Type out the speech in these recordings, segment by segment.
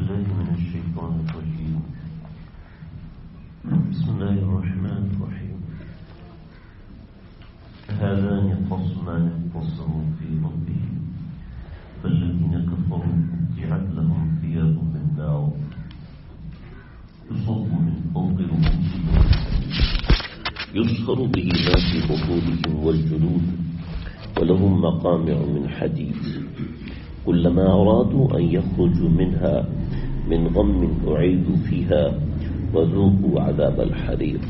بالله من الشيطان الرجيم. بسم الله الرحمن الرحيم. هذان خصمان اختصموا في ربهم فالذين كفروا قطعت لهم ثياب من نار يصب من فوق رؤوسهم يصهر به ما في بطونهم والجلود ولهم مقامع من حديد كلما أرادوا أن يخرجوا منها من غم أعيدوا فيها وذوقوا عذاب الحريق.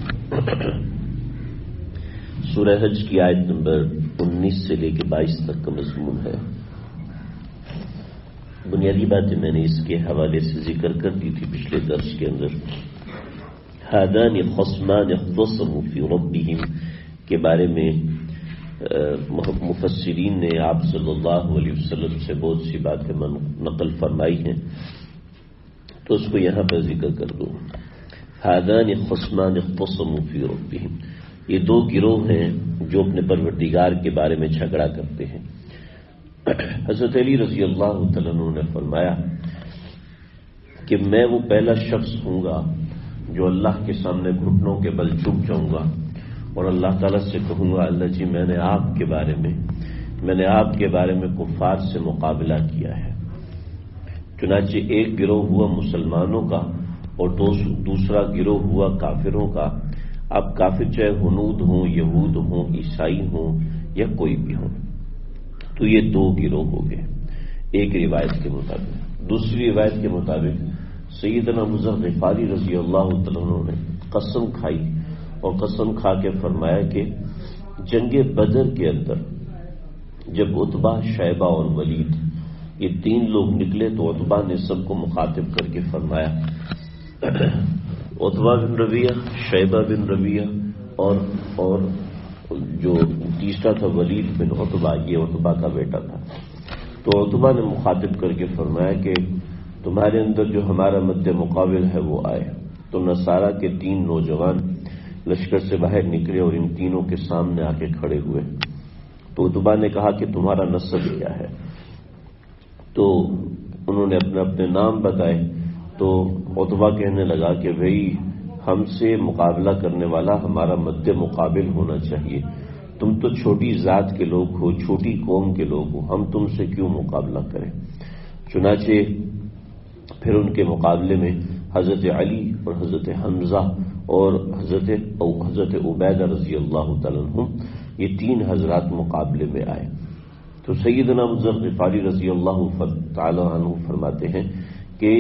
سورہ حج کی آیت نمبر 19 سے لے کے 22 تک کا مضمون ہے. بنیادی باتیں میں نے اس کے حوالے سے ذکر کر دی تھی پچھلے درس کے اندر. ہادان خصمان اختصموا فی ربہم کے بارے میں مفسرین نے آپ صلی اللہ علیہ وسلم سے بہت سی باتیں نقل فرمائی ہیں، تو اس کو یہاں پر ذکر کر دوں. ہادان خصمان اختصموا فی ربہم، یہ دو گروہ ہیں جو اپنے پروردگار کے بارے میں جھگڑا کرتے ہیں. حضرت علی رضی اللہ تعالیٰ عنہ نے فرمایا کہ میں وہ پہلا شخص ہوں گا جو اللہ کے سامنے گھٹنوں کے بل جھک جاؤں گا اور اللہ تعالیٰ سے کہوں گا اللہ جی میں نے آپ کے بارے میں کفار سے مقابلہ کیا ہے. چنانچہ ایک گروہ ہوا مسلمانوں کا اور دوسرا گروہ ہوا کافروں کا. اب کافر چاہے ہنود ہوں، یہود ہوں، عیسائی ہوں یا کوئی بھی ہوں، تو یہ دو گروہ ہو گئے ایک روایت کے مطابق. دوسری روایت کے مطابق سیدنا ابو ذر غفاری رضی اللہ تعالیٰ عنہ نے قسم کھائی اور قسم کھا کے فرمایا کہ جنگ بدر کے اندر جب عتبہ، شیبہ اور ولید یہ تین لوگ نکلے تو عتبہ نے سب کو مخاطب کر کے فرمایا، عتبہ بن ربیعہ، شیبہ بن ربیعہ اور جو تیسرا تھا ولید بن عتبہ، یہ عتبہ کا بیٹا تھا. تو عتبہ نے مخاطب کر کے فرمایا کہ تمہارے اندر جو ہمارا مد مقابل ہے وہ آئے. تو نصارہ کے تین نوجوان لشکر سے باہر نکلے اور ان تینوں کے سامنے آ کے کھڑے ہوئے. تو عتبہ نے کہا کہ تمہارا نسب کیا ہے؟ تو انہوں نے اپنے نام بتائے. تو عتبہ کہنے لگا کہ بھئی ہم سے مقابلہ کرنے والا ہمارا مد مقابل ہونا چاہیے. تم تو چھوٹی ذات کے لوگ ہو، چھوٹی قوم کے لوگ ہو، ہم تم سے کیوں مقابلہ کریں؟ چنانچہ پھر ان کے مقابلے میں حضرت علی اور حضرت حمزہ اور حضرت عبیدہ رضی اللہ تعالیٰ عنہ یہ تین حضرات مقابلے میں آئے. تو سیدنا ابو ذر غفاری رضی اللہ تعالیٰ عنہ فرماتے ہیں کہ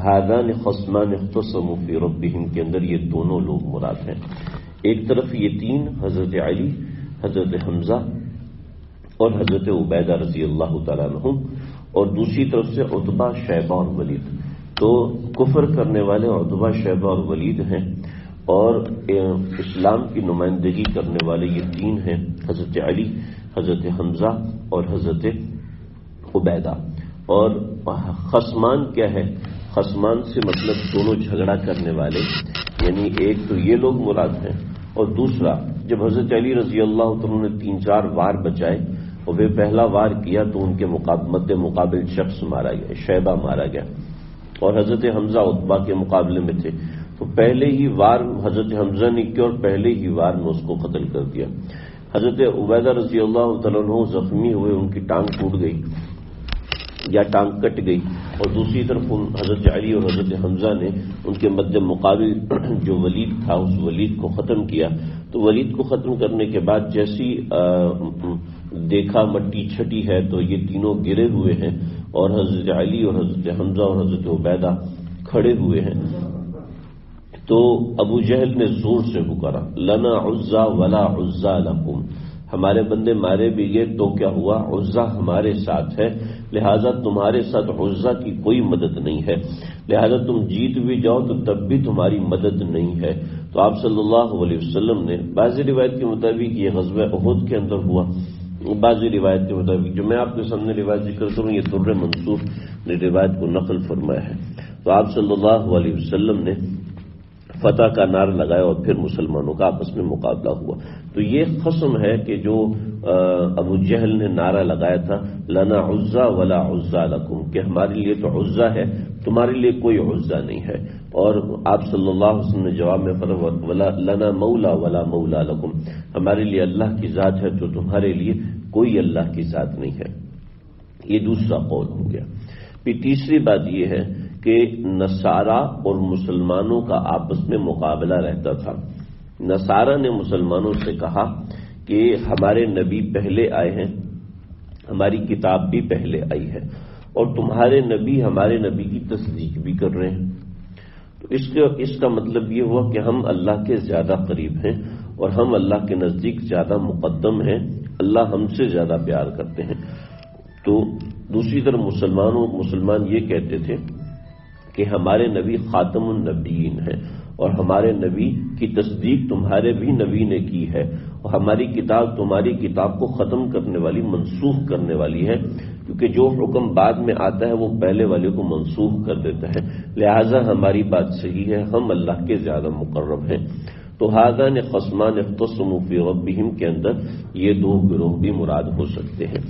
ہادان خصمان اختصموا فی ربہم کے اندر یہ دونوں لوگ مراد ہیں. ایک طرف یہ تین حضرت علی، حضرت حمزہ اور حضرت عبیدہ رضی اللہ تعالیٰ عنہ، اور دوسری طرف سے عتبہ، شیبہ اور ولید. تو کفر کرنے والے عتبہ، شیبہ اور ولید ہیں، اور اسلام کی نمائندگی کرنے والے یہ تین ہیں، حضرت علی، حضرت حمزہ اور حضرت عبیدہ. اور خصمان کیا ہے؟ خصمان سے مطلب دونوں جھگڑا کرنے والے، یعنی ایک تو یہ لوگ مراد ہیں، اور دوسرا جب حضرت علی رضی اللہ عنہ نے 3-4 وار بچائے اور وہ پہلا وار کیا تو ان کے مد مقابل شخص مارا گیا، شیبہ مارا گیا، اور حضرت حمزہ عتبہ کے مقابلے میں تھے. تو پہلے ہی وار حضرت حمزہ نے کیا اور پہلے ہی وار میں اس کو قتل کر دیا. حضرت عبیدہ رضی اللہ تعالیٰ عنہ زخمی ہوئے، ان کی ٹانگ ٹوٹ گئی یا ٹانگ کٹ گئی، اور دوسری طرف حضرت علی اور حضرت حمزہ نے ان کے مد مقابل جو ولید تھا اس ولید کو ختم کیا. تو ولید کو ختم کرنے کے بعد جیسی دیکھا مٹی چھٹی ہے تو یہ تینوں گرے ہوئے ہیں، اور حضرت علی اور حضرت حمزہ اور حضرت عبیدہ کھڑے ہوئے ہیں. تو ابو جہل نے زور سے پکارا، لنا عزا ولا عزا لکم، ہمارے بندے مارے بھی گئے تو کیا ہوا؟ عزا ہمارے ساتھ ہے، لہذا تمہارے ساتھ عزا کی کوئی مدد نہیں ہے، لہذا تم جیت بھی جاؤ تو تب بھی تمہاری مدد نہیں ہے. تو آپ صلی اللہ علیہ وسلم نے بعض روایت کے مطابق یہ غزوہ احد کے اندر ہوا، بعض روایت کے مطابق جو میں آپ کے سامنے روایت ذکر کروں یہ در منصور نے روایت کو نقل فرمایا ہے. تو آپ صلی اللہ علیہ وسلم نے فتح کا نعرہ لگایا اور پھر مسلمانوں کا آپس میں مقابلہ ہوا. تو یہ قسم ہے کہ جو ابو جہل نے نعرہ لگایا تھا لنا عزا ولا عزا لکم، کہ ہمارے لیے تو عزا ہے، تمہارے لیے کوئی عزا نہیں ہے. اور آپ صلی اللہ علیہ وسلم نے جواب میں فرمایا لنا مولا ولا مولا لکم، ہمارے لیے اللہ کی ذات ہے تو تمہارے لیے کوئی اللہ کی ذات نہیں ہے. یہ دوسرا قول ہو گیا. پھر تیسری بات یہ ہے کہ نصارہ اور مسلمانوں کا آپس میں مقابلہ رہتا تھا. نصارہ نے مسلمانوں سے کہا کہ ہمارے نبی پہلے آئے ہیں، ہماری کتاب بھی پہلے آئی ہے، اور تمہارے نبی ہمارے نبی کی تصدیق بھی کر رہے ہیں. تو اس کا مطلب یہ ہوا کہ ہم اللہ کے زیادہ قریب ہیں اور ہم اللہ کے نزدیک زیادہ مقدم ہیں، اللہ ہم سے زیادہ پیار کرتے ہیں. تو دوسری طرف مسلمان یہ کہتے تھے کہ ہمارے نبی خاتم النبیین ہیں اور ہمارے نبی کی تصدیق تمہارے بھی نبی نے کی ہے، اور ہماری کتاب تمہاری کتاب کو ختم کرنے والی، منسوخ کرنے والی ہے، کیونکہ جو حکم بعد میں آتا ہے وہ پہلے والے کو منسوخ کر دیتا ہے، لہذا ہماری بات صحیح ہے، ہم اللہ کے زیادہ مقرب ہیں. تو ھذان خصمان اختصموا فی ربہم کے اندر یہ دو گروہ بھی مراد ہو سکتے ہیں.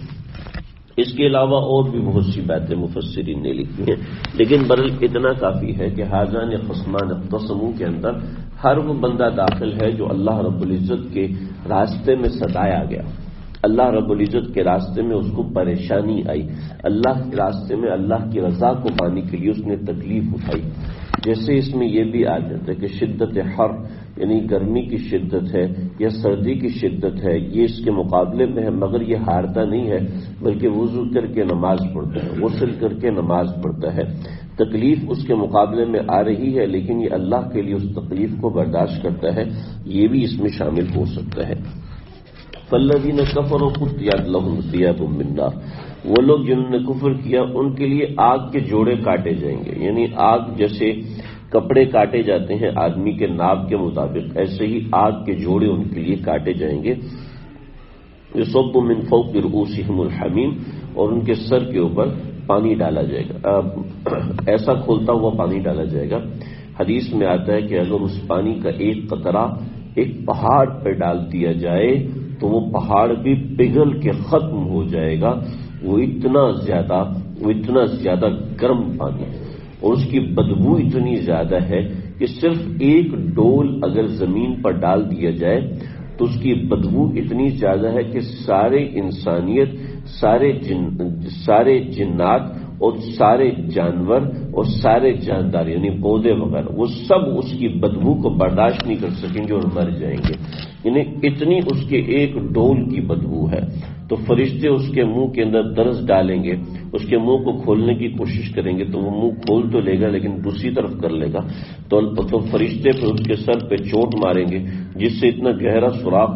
اس کے علاوہ اور بھی بہت سی باتیں مفسرین نے لکھی ہیں، لیکن برل اتنا کافی ہے کہ ھذان خصمان اختصموا کے اندر ہر وہ بندہ داخل ہے جو اللہ رب العزت کے راستے میں ستایا گیا، اللہ رب العزت کے راستے میں اس کو پریشانی آئی، اللہ کے راستے میں اللہ کی رضا کو پانے کے لیے اس نے تکلیف اٹھائی. جیسے اس میں یہ بھی آ جاتا ہے کہ شدت حر یعنی گرمی کی شدت ہے یا سردی کی شدت ہے، یہ اس کے مقابلے میں ہے، مگر یہ ہارتا نہیں ہے بلکہ وضو کر کے نماز پڑھتا ہے، غسل کر کے نماز پڑھتا ہے. تکلیف اس کے مقابلے میں آ رہی ہے لیکن یہ اللہ کے لیے اس تکلیف کو برداشت کرتا ہے، یہ بھی اس میں شامل ہو سکتا ہے. فالذین کفروا قطعت لهم ثیاب من نار، وہ لوگ جنہوں نے کفر کیا ان کے لیے آگ کے جوڑے کاٹے جائیں گے. یعنی آگ جیسے کپڑے کاٹے جاتے ہیں آدمی کے ناپ کے مطابق، ایسے ہی آگ کے جوڑے ان کے لیے کاٹے جائیں گے. یصب من فوق رؤوسہم الحمیم، اور ان کے سر کے اوپر پانی ڈالا جائے گا، ایسا کھولتا ہوا پانی ڈالا جائے گا. حدیث میں آتا ہے کہ اگر اس پانی کا ایک قطرہ ایک پہاڑ پہ ڈال دیا جائے تو وہ پہاڑ بھی پگھل کے ختم ہو جائے گا. وہ اتنا زیادہ گرم پانی، اور اس کی بدبو اتنی زیادہ ہے کہ صرف ایک ڈول اگر زمین پر ڈال دیا جائے تو اس کی بدبو اتنی زیادہ ہے کہ سارے انسانیت، سارے جنات اور سارے جانور اور سارے جاندار یعنی پودے وغیرہ وہ سب اس کی بدبو کو برداشت نہیں کر سکیں گے اور مر جائیں گے. یعنی اتنی اس کے ایک ڈول کی بدبو ہے. تو فرشتے اس کے منہ کے اندر درز ڈالیں گے، اس کے منہ کو کھولنے کی کوشش کریں گے تو وہ منہ کھول تو لے گا لیکن دوسری طرف کر لے گا. تو فرشتے پھر اس کے سر پہ چوٹ ماریں گے جس سے اتنا گہرا سوراخ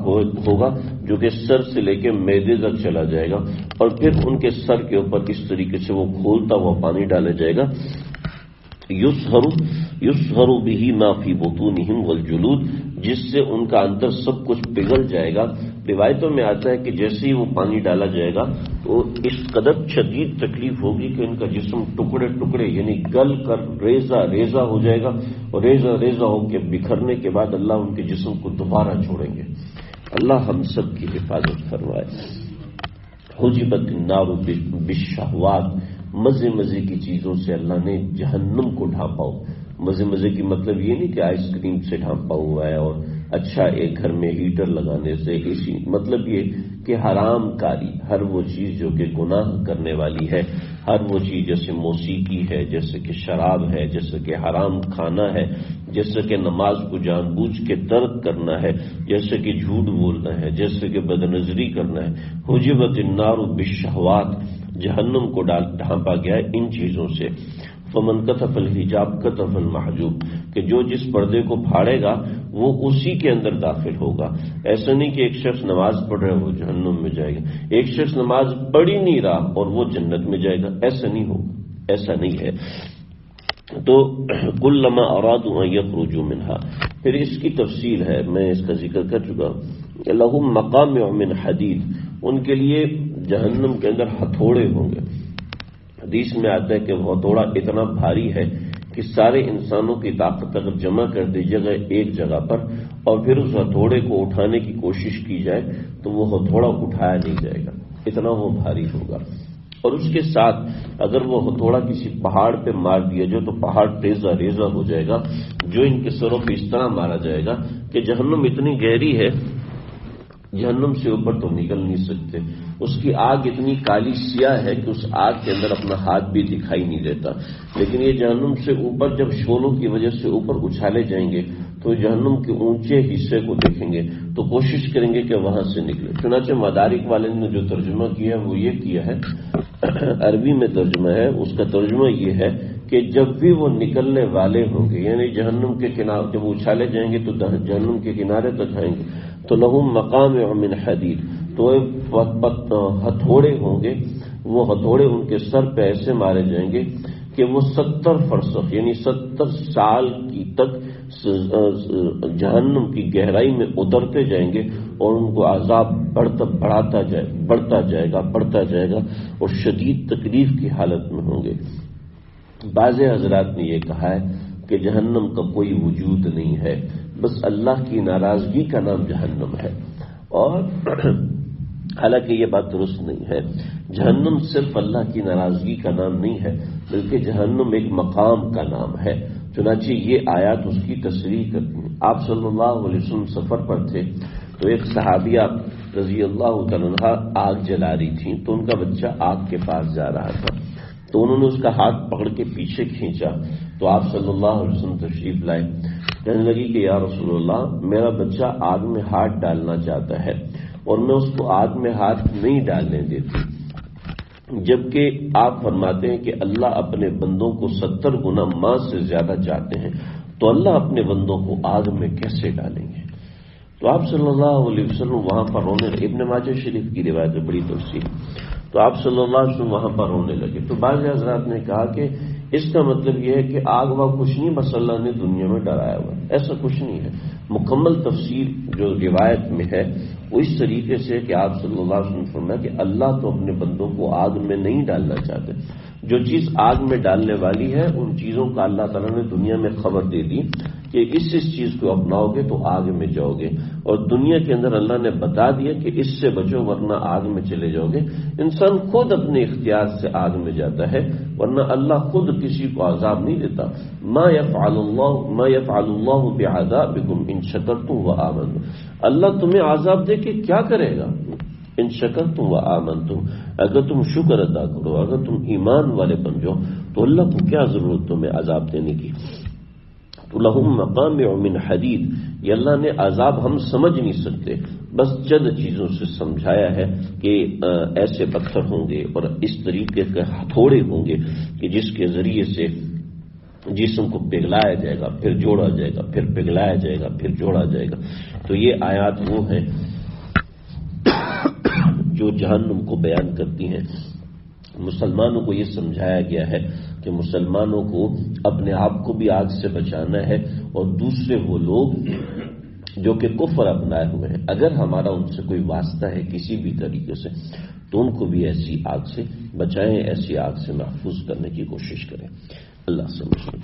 ہوگا جو کہ سر سے لے کے معدے تک چلا جائے گا، اور پھر ان کے سر کے اوپر اس طریقے سے وہ کھولتا ہوا پانی ڈالا جائے گا. یسہر بہ ما فی بطونہم والجلود، جس سے ان کا اندر سب کچھ پگھل جائے گا. روایتوں میں آتا ہے کہ جیسے ہی وہ پانی ڈالا جائے گا تو اس قدر شدید تکلیف ہوگی کہ ان کا جسم ٹکڑے ٹکڑے یعنی گل کر ریزہ ریزہ ہو جائے گا، اور ریزہ ریزہ ہو کے بکھرنے کے بعد اللہ ان کے جسم کو دوبارہ چھوڑیں گے. اللہ ہم سب کی حفاظت فرمائے. حجبت النار بالشہوات، مزے مزے کی چیزوں سے اللہ نے جہنم کو ڈھانپا ہو. مزے کی مطلب یہ نہیں کہ آئس کریم سے ڈھانپا ہوا ہے اور اچھا ایک گھر میں ہیٹر لگانے سے اسی، مطلب یہ کہ حرام کاری، ہر وہ چیز جو کہ گناہ کرنے والی ہے، ہر وہ چیز جیسے موسیقی ہے، جیسے کہ شراب ہے، جیسے کہ حرام کھانا ہے، جیسے کہ نماز کو جان بوجھ کے ترک کرنا ہے، جیسے کہ جھوٹ بولنا ہے، جیسے کہ بدنظری کرنا ہے. حجبت النار بالشہوات، جہنم کو ڈھانپا گیا ہے ان چیزوں سے. فمن کتف الحجاب کتف المحجوب، کہ جو جس پردے کو پھاڑے گا وہ اسی کے اندر داخل ہوگا. ایسا نہیں کہ ایک شخص نماز پڑھ رہا ہے وہ جہنم میں جائے گا، ایک شخص نماز پڑھ ہی نہیں رہا اور وہ جنت میں جائے گا، ایسا نہیں ہوگا، ایسا نہیں ہے. تو کلما ارادوا ان یخرجوا منها، پھر اس کی تفصیل ہے، میں اس کا ذکر کر چکا ہوں. لهم مقامع من حدید، ان کے لیے جہنم کے اندر ہتھوڑے ہوں گے. حدیث میں آتا ہے کہ ہتھوڑا اتنا بھاری ہے کہ سارے انسانوں کی طاقت اگر جمع کر دی جگہ ایک جگہ پر اور پھر اس ہتھوڑے کو اٹھانے کی کوشش کی جائے تو وہ ہتھوڑا اٹھایا نہیں جائے گا، اتنا وہ بھاری ہوگا۔ اور اس کے ساتھ اگر وہ ہتھوڑا کسی پہاڑ پہ مار دیا جو تو پہاڑ ریزہ ریزہ ہو جائے گا، جو ان کے سروں پہ اس طرح مارا جائے گا کہ جہنم اتنی گہری ہے، جہنم سے اوپر تو نکل نہیں سکتے، اس کی آگ اتنی کالی سیاہ ہے کہ اس آگ کے اندر اپنا ہاتھ بھی دکھائی نہیں دیتا۔ لیکن یہ جہنم سے اوپر جب شعلوں کی وجہ سے اوپر اچھالے جائیں گے تو جہنم کے اونچے حصے کو دیکھیں گے تو کوشش کریں گے کہ وہاں سے نکلے۔ چنانچہ مدارک والے نے جو ترجمہ کیا ہے وہ یہ کیا ہے، عربی میں ترجمہ ہے، اس کا ترجمہ یہ ہے کہ جب بھی وہ نکلنے والے ہوں گے، یعنی جہنم کے کنارے جب اچھالے جائیں گے تو جہنم کے کنارے تک آئیں گے تو لہم مقامع من حدید، تو ہتھوڑے ہوں گے، وہ ہتھوڑے ان کے سر پہ ایسے مارے جائیں گے کہ وہ 70 فرسخ یعنی 70 سال کی تک جہنم کی گہرائی میں اترتے جائیں گے اور ان کو عذاب بڑھتا جائے گا اور شدید تکلیف کی حالت میں ہوں گے۔ بعض حضرات نے یہ کہا ہے کہ جہنم کا کوئی وجود نہیں ہے، بس اللہ کی ناراضگی کا نام جہنم ہے، اور حالانکہ یہ بات درست نہیں ہے۔ جہنم صرف اللہ کی ناراضگی کا نام نہیں ہے بلکہ جہنم ایک مقام کا نام ہے، چنانچہ یہ آیات اس کی تصریح کرتی ہیں۔ آپ صلی اللہ علیہ وسلم سفر پر تھے تو ایک صحابیہ رضی اللہ تعالیٰ عنہا آگ جلا رہی تھیں تو ان کا بچہ آگ کے پاس جا رہا تھا، تو انہوں نے اس کا ہاتھ پکڑ کے پیچھے کھینچا تو آپ صلی اللہ علیہ وسلم تشریف لائے، کہنے لگی کہ یا رسول اللہ، میرا بچہ آگ میں ہاتھ ڈالنا چاہتا ہے اور میں اس کو آگ میں ہاتھ نہیں ڈالنے دیتی، جبکہ آپ فرماتے ہیں کہ اللہ اپنے بندوں کو 70 گنا ماں سے زیادہ چاہتے ہیں، تو اللہ اپنے بندوں کو آگ میں کیسے ڈالیں گے؟ تو آپ صلی اللہ علیہ وسلم وہاں پر رونے لگے۔ ابن ماجہ شریف کی روایت ہے، بڑی تفصیل۔ تو آپ صلی اللہ علیہ وسلم وہاں پر رونے لگے تو بعض حضرات نے کہا کہ اس کا مطلب یہ ہے کہ آگ واگ کچھ نہیں، بس اللہ نے دنیا میں ڈرایا ہوا ہے، ایسا کچھ نہیں ہے۔ مکمل تفسیر جو روایت میں ہے وہ اس طریقے سے کہ آپ صلی اللہ علیہ وسلم فرمایا کہ اللہ تو اپنے بندوں کو آگ میں نہیں ڈالنا چاہتے، جو چیز آگ میں ڈالنے والی ہے ان چیزوں کا اللہ تعالیٰ نے دنیا میں خبر دے دی کہ اس چیز کو اپناؤ گے تو آگ میں جاؤ گے، اور دنیا کے اندر اللہ نے بتا دیا کہ اس سے بچو ورنہ آگ میں چلے جاؤ گے۔ انسان خود اپنے اختیار سے آگ میں جاتا ہے، ورنہ اللہ خود کسی کو عذاب نہیں دیتا۔ ما يفعل اللہ بعذابکم ان شکرتم وآمنتم، اللہ تمہیں عذاب دے کے کیا کرے گا؟ ان شکرتم وآمنتم، اگر تم شکر ادا کرو، اگر تم ایمان والے بن جاؤ تو اللہ کو کیا ضرورت تمہیں عذاب دینے کی؟ تو لہم مقامع من حدید، یہ اللہ نے عذاب ہم سمجھ نہیں سکتے، بس چند چیزوں سے سمجھایا ہے کہ ایسے پتھر ہوں گے اور اس طریقے کے ہتھوڑے ہوں گے کہ جس کے ذریعے سے جسم کو پگھلایا جائے گا، پھر جوڑا جائے گا، پھر پگھلایا جائے گا، پھر جوڑا جائے گا۔ تو یہ آیات وہ ہیں جو جہنم کو بیان کرتی ہیں۔ مسلمانوں کو یہ سمجھایا گیا ہے کہ مسلمانوں کو اپنے آپ کو بھی آگ سے بچانا ہے اور دوسرے وہ لوگ جو کہ کفر اپنائے ہوئے ہیں، اگر ہمارا ان سے کوئی واسطہ ہے کسی بھی طریقے سے تو ان کو بھی ایسی آگ سے بچائیں، ایسی آگ سے محفوظ کرنے کی کوشش کریں۔ اللہ سمجھے۔